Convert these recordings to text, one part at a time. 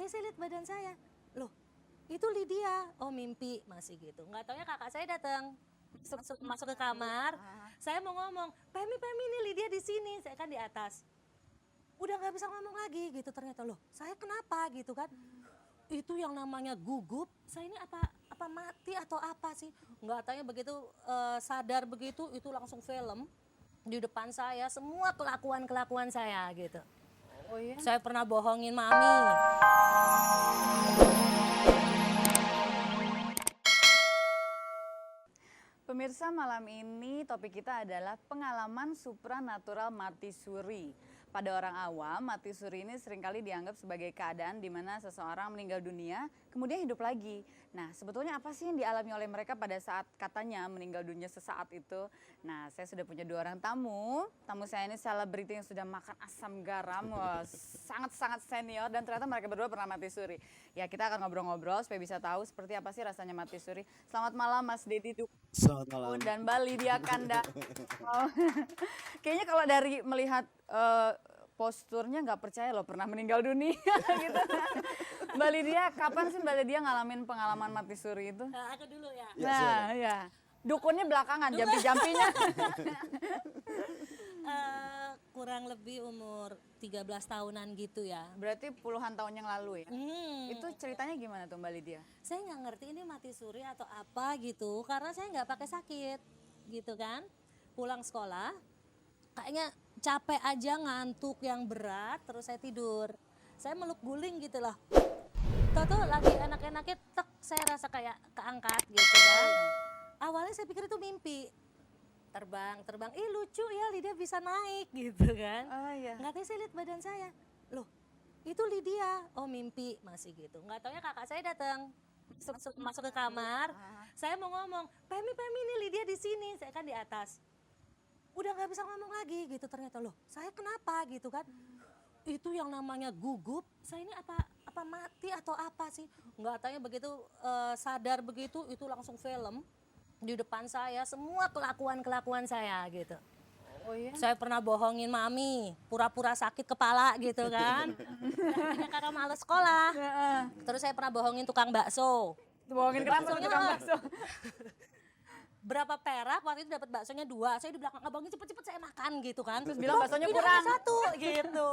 tahu saya lihat badan saya, loh itu Lydia, oh mimpi masih gitu. Nggak taunya kakak saya datang masuk ke kamar, saya mau ngomong, Pemi ini Lydia di sini, saya kan di atas. Udah nggak bisa ngomong lagi gitu, ternyata loh saya kenapa gitu kan. Itu yang namanya gugup, saya ini apa mati atau apa sih? Nggak taunya begitu sadar begitu, itu langsung film di depan saya, semua kelakuan saya gitu. Oh iya? Saya pernah bohongin mami. Pemirsa, malam ini topik kita adalah pengalaman supranatural mati suri. Pada orang awam, mati suri ini seringkali dianggap sebagai keadaan di mana seseorang meninggal dunia, kemudian hidup lagi. Nah, sebetulnya apa sih yang dialami oleh mereka pada saat katanya meninggal dunia sesaat itu? Nah, saya sudah punya 2 orang tamu. Tamu saya ini selebriti yang sudah makan asam garam, sangat-sangat senior, dan ternyata mereka berdua pernah mati suri. Ya, kita akan ngobrol-ngobrol supaya bisa tahu seperti apa sih rasanya mati suri. Selamat malam Mas Dedi Selamat malam. dan Mbak Lydia Kanda. Oh, kayaknya kalau dari melihat posturnya nggak percaya loh pernah meninggal dunia gitu. Mbak Lydia, kapan sih Mbak Lydia ngalamin pengalaman mati suri itu? Nah, aku dulu ya. Ya, Nah, silakan. ya. Dukunnya belakangan, jampi-jampinya. Kurang lebih umur 13 tahunan gitu ya. Berarti puluhan tahun yang lalu ya? Itu Hmm, ceritanya gimana tuh Mbak Lydia? saya nggak ngerti ini mati suri atau apa gitu, karena saya nggak pakai sakit gitu kan. Pulang sekolah, kayaknya capek aja, ngantuk yang berat, terus saya tidur. Saya meluk guling gitu loh. Tahu lagi enak-enaknya, tek, saya rasa kayak keangkat gitu kan. Awalnya saya pikir itu mimpi. Terbang, lucu ya Lydia bisa naik gitu kan. Oh iya. Nggak tahu saya lihat badan saya, loh itu Lydia, oh mimpi masih gitu. Nggak taunya kakak saya datang masuk ke kamar, saya mau ngomong, Pemi ini Lydia di sini, saya kan di atas. Udah nggak bisa ngomong lagi gitu, ternyata loh saya kenapa gitu kan. Itu yang namanya gugup, saya ini apa mati atau apa sih? Nggak taunya begitu sadar begitu, itu langsung film di depan saya, semua kelakuan saya gitu. Oh iya? Saya pernah bohongin mami, pura-pura sakit kepala gitu kan. Akhirnya karena males sekolah. Terus saya pernah bohongin tukang bakso. Bohongin kenapa sama tukang bakso? Berapa perak, waktu itu dapat baksonya 2, saya di belakang abangnya cepet-cepet saya makan gitu kan. Terus bilang baksonya ini kurang. ada 1 gitu.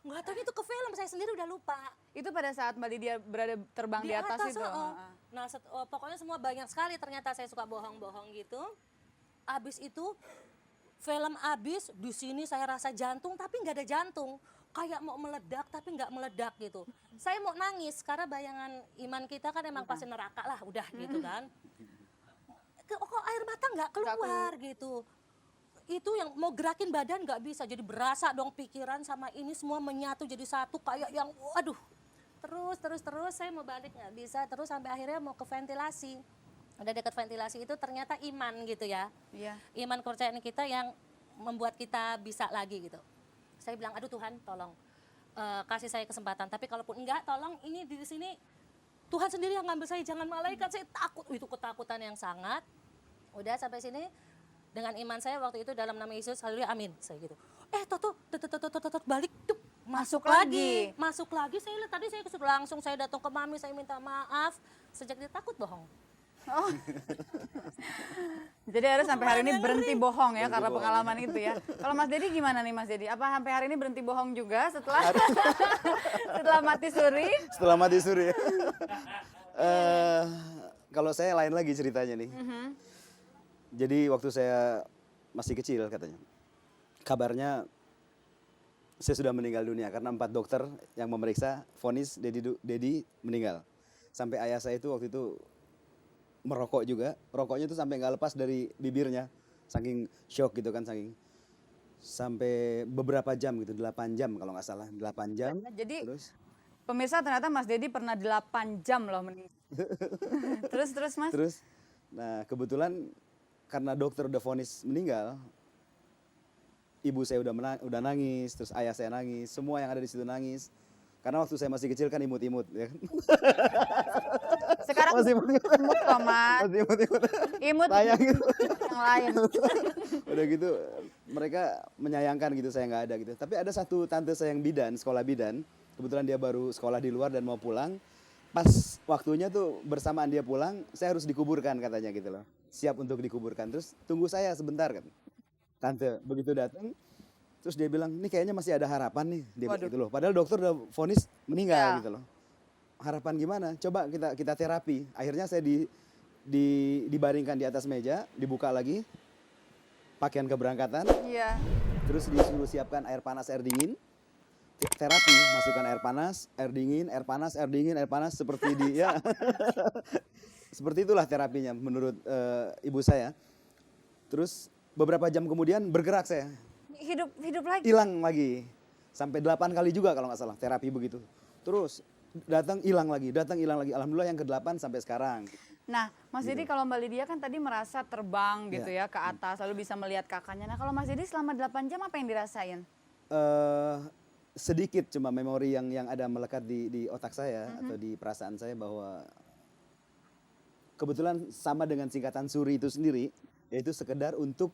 Nggak tahu itu ke film, saya sendiri udah lupa. Itu pada saat Mbak Lydia berada terbang di atas itu? Nah pokoknya semua banyak sekali, ternyata saya suka bohong-bohong gitu. Abis itu film abis, di sini saya rasa jantung tapi nggak ada jantung. Kayak mau meledak tapi nggak meledak gitu. Saya mau nangis karena bayangan iman kita kan emang pasti neraka lah udah gitu kan. Kok air mata nggak keluar gitu. Itu yang mau gerakin badan nggak bisa, jadi berasa dong pikiran sama ini semua menyatu jadi satu kayak yang waduh. Terus saya mau balik nggak bisa, terus sampai akhirnya mau ke ventilasi. Udah dekat ventilasi itu ternyata iman gitu ya. Iya. Iman kepercayaan kita yang membuat kita bisa lagi gitu. Saya bilang, aduh Tuhan tolong kasih saya kesempatan, tapi kalaupun enggak tolong ini di sini Tuhan sendiri yang ngambil saya, jangan malaikat, saya takut. Itu ketakutan yang sangat. Udah sampai sini dengan iman saya waktu itu dalam nama Yesus, haleluya amin, saya gitu. Balik tuh Masuk lagi. Masuk lagi, saya lihat tadi saya langsung saya datang ke mami, saya minta maaf. Sejak dia takut bohong. Oh. Jadi harus sampai hari ini berhenti bohong ya karena pengalaman itu ya. Kalau Mas Dedi gimana nih Mas Dedi? Apa sampai hari ini berhenti bohong juga setelah setelah mati suri? Setelah mati suri. Kalau saya lain lagi ceritanya nih. Jadi waktu saya masih kecil katanya, kabarnya saya sudah meninggal dunia karena 4 dokter yang memeriksa vonis Dedi meninggal. Sampai ayah saya itu waktu itu merokok juga, rokoknya itu sampai nggak lepas dari bibirnya, saking shock gitu kan, sampai beberapa jam gitu, 8 jam kalau nggak salah, 8 jam. Jadi Terus pemirsa ternyata Mas Dedi pernah 8 jam loh meninggal. terus Mas? Terus, nah kebetulan karena dokter udah vonis meninggal, ibu saya udah nangis, terus ayah saya nangis, semua yang ada di situ nangis. Karena waktu saya masih kecil kan imut-imut ya kan. Sekarang Masih imut kok Mas. Masih imut-imut. Imut Sayang gitu. yang lain. Udah gitu mereka menyayangkan gitu saya nggak ada gitu. Tapi ada satu tante saya yang bidan, sekolah bidan, Kebetulan dia baru sekolah di luar dan mau pulang. Pas waktunya tuh bersamaan dia pulang, saya harus dikuburkan katanya gitu loh. Siap untuk dikuburkan. Terus tunggu saya sebentar kan. Tante begitu datang, terus dia bilang, "Nih kayaknya masih ada harapan nih." Dia bilang Waduh. gitu loh. Padahal dokter udah vonis meninggal Ya. gitu loh. Harapan gimana? Coba kita terapi. Akhirnya saya dibaringkan di atas meja, dibuka lagi pakaian keberangkatan, Iya. terus disuruh siapkan air panas, air dingin. Terapi, masukkan air panas, air dingin, air panas, air dingin, air panas seperti di ya. Seperti itulah terapinya menurut ibu saya. Terus beberapa jam kemudian bergerak saya, Hidup lagi. hilang lagi. Sampai 8 kali juga kalau nggak salah terapi begitu. Terus datang hilang lagi, datang hilang lagi. Alhamdulillah yang ke-8 sampai sekarang. Nah, Mas Didi kalau Mbak Lydia kan tadi merasa terbang gitu Iya. ya ke atas, lalu bisa melihat kakaknya. Nah, kalau Mas Didi selama 8 jam apa yang dirasain? Sedikit cuma memori yang ada melekat di otak saya atau di perasaan saya bahwa kebetulan sama dengan singkatan SURI itu sendiri, yaitu sekedar untuk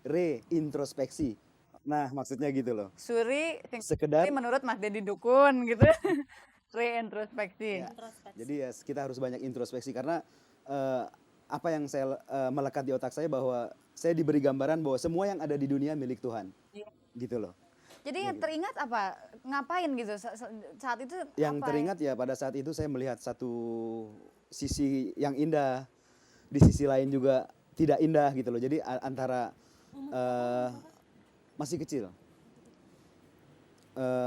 reintrospeksi. Nah, maksudnya gitu loh. Suri, Sekedar menurut Mas Didi Dukun gitu. Reintrospeksi. Ya. Jadi ya kita harus banyak introspeksi karena apa yang saya melekat di otak saya bahwa saya diberi gambaran bahwa semua yang ada di dunia milik Tuhan. Gitu loh. Jadi yang teringat apa? Ngapain gitu saat itu? Yang apa? teringat ya pada saat itu saya melihat satu sisi yang indah, di sisi lain juga tidak indah gitu loh. Jadi antara masih kecil.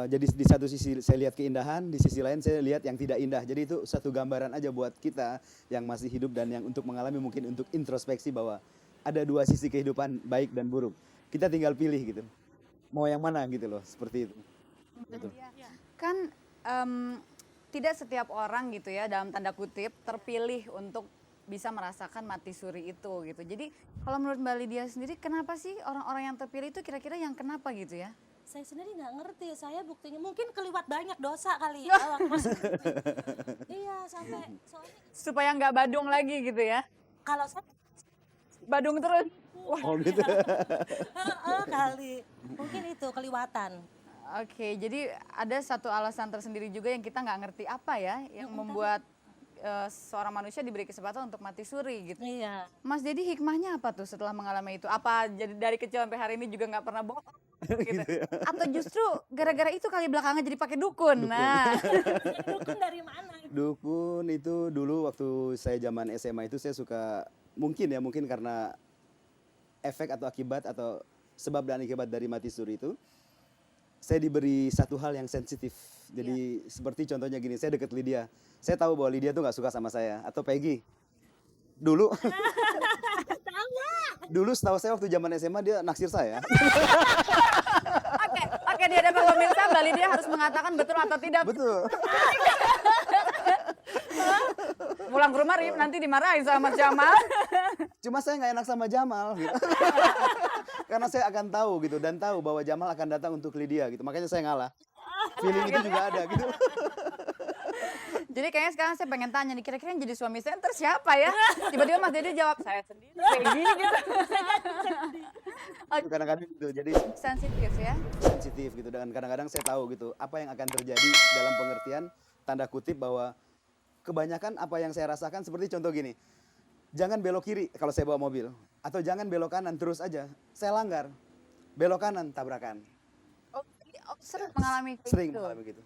Jadi di satu sisi saya lihat keindahan, di sisi lain saya lihat yang tidak indah. Jadi itu satu gambaran aja buat kita yang masih hidup dan yang untuk mengalami mungkin untuk introspeksi bahwa ada dua sisi kehidupan baik dan buruk. Kita tinggal pilih gitu. Mau yang mana gitu loh, seperti itu. Gitu. Kan tidak setiap orang gitu ya dalam tanda kutip terpilih untuk bisa merasakan mati suri itu gitu. Jadi kalau menurut Mbak Lydia sendiri kenapa sih orang-orang yang terpilih itu kira-kira yang kenapa gitu ya? Saya sendiri nggak ngerti, saya buktinya mungkin keliwat banyak dosa kali ya waktu masuk. Iya, sampai soalnya Supaya nggak badung lagi gitu ya? kalau saya Badung terus. Oh gitu. kali mungkin itu keliwatan. Oke, jadi ada satu alasan tersendiri juga yang kita nggak ngerti apa ya yang membuat seorang manusia diberi kesempatan untuk mati suri gitu. Iya. Mas Dedi hikmahnya apa tuh setelah mengalami itu? Apa jadi dari kecil sampai hari ini juga nggak pernah bohong? Gitu. Atau justru gara-gara itu kali belakangan jadi pakai dukun. Nah, Dukun dari mana? Dukun itu dulu waktu saya zaman SMA itu saya suka mungkin karena efek atau akibat atau sebab dan akibat dari mati suri itu saya diberi satu hal yang sensitif. Jadi seperti contohnya gini, saya deket Lydia. Saya tahu bahwa Lydia tuh nggak suka sama saya atau Peggy. Dulu dulu setahu saya waktu zaman SMA dia naksir saya. oke dia dapat pemirsa Mbak Lydia harus mengatakan betul atau tidak. Betul. Pulang ke rumah nanti dimarahin sama Mas Jamal. Cuma saya nggak enak sama Jamal gitu. Karena saya akan tahu gitu dan tahu bahwa Jamal akan datang untuk Lydia gitu. Makanya saya ngalah. Feeling itu juga ada gitu. Jadi kayaknya sekarang saya pengen tanya nih, kira-kira yang jadi suami center siapa ya? Tiba-tiba Mas Dedi jawab, saya sendiri, kayak gini gitu. Kadang-kadang gitu. Jadi Sensitif ya? sensitif gitu dan kadang-kadang saya tahu gitu apa yang akan terjadi dalam pengertian tanda kutip bahwa kebanyakan apa yang saya rasakan seperti contoh gini. Jangan belok kiri kalau saya bawa mobil atau jangan belok kanan terus aja. Saya langgar. Belok kanan tabrakan. Sering mengalami Sering itu. mengalami begitu.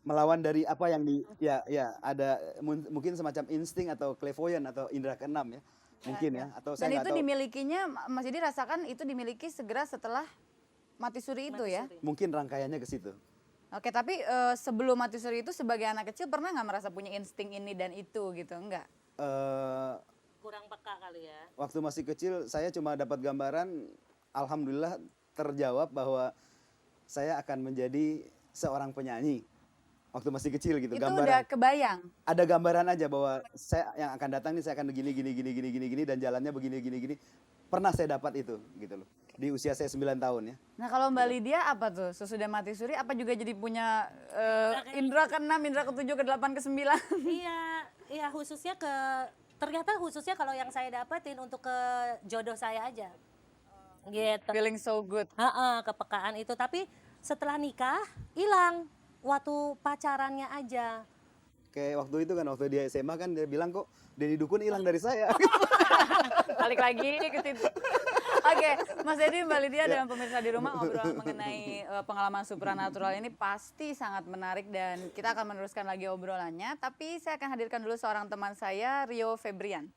Melawan dari apa yang ya ada mungkin semacam insting atau clairvoyant atau indera keenam ya. Mungkin ya atau saya Dan nggak itu tahu. dimilikinya, Mas Dedi rasakan itu dimiliki segera setelah mati suri itu ya? Mungkin rangkaiannya ke situ. Oke, tapi sebelum mati suri itu sebagai anak kecil pernah nggak merasa punya insting ini dan itu gitu? Enggak? Kurang peka kali ya. Waktu masih kecil saya cuma dapat gambaran alhamdulillah terjawab bahwa saya akan menjadi seorang penyanyi. Waktu masih kecil gitu Itu gambaran. udah kebayang? Ada gambaran aja bahwa saya yang akan datang nih saya akan gini dan jalannya begini. Pernah saya dapat itu gitu loh. Di usia saya 9 tahun ya. Nah kalau Mbak Lydia apa tuh? Sesudah mati suri apa juga jadi punya indera ke-6, indera ke-7, ke-8, ke-9? Iya khususnya ternyata khususnya kalau yang saya dapetin untuk ke jodoh saya aja. Gitu. Feeling so good. Kepekaan itu tapi setelah nikah hilang. waktu pacarannya aja. Kayak waktu itu kan, waktu dia SMA kan dia bilang kok Denny Dukun hilang dari saya. Balik lagi ke situ. Oke, Mas Dedi, Mbak Lydia dan pemirsa di rumah, obrolan mengenai pengalaman supranatural ini pasti sangat menarik dan kita akan meneruskan lagi obrolannya. Tapi saya akan hadirkan dulu seorang teman saya, Rio Febrian.